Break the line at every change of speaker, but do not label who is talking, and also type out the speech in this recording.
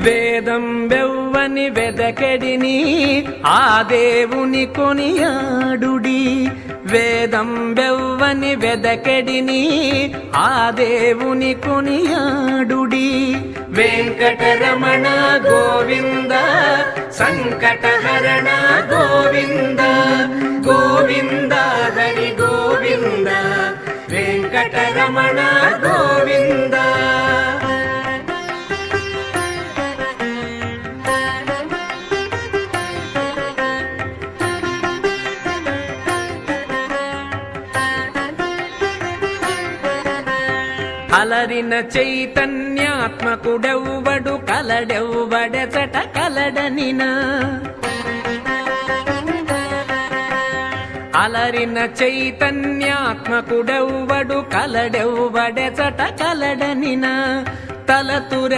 వేదం వెవ్వని వెదకెడిని ఆ దేవుని కొనియాడుడి. వేదం వెవ్వని వెదకెడిని ఆ దేవుని కొనియాడుడి. వెంకటరమణ గోవింద సంకటహరణ గోవింద గోవింద హరి గోవింద వెంకటరమణ గోవింద. అలరిన చైతన్యాత్మకుడెవ్వడు కలడెవ్వడెచట కలడనినా. అలరిన చైతన్యాత్మకుడెవ్వడు కలడెవ్వడెచట కలడనినా. తలతురెవ్వ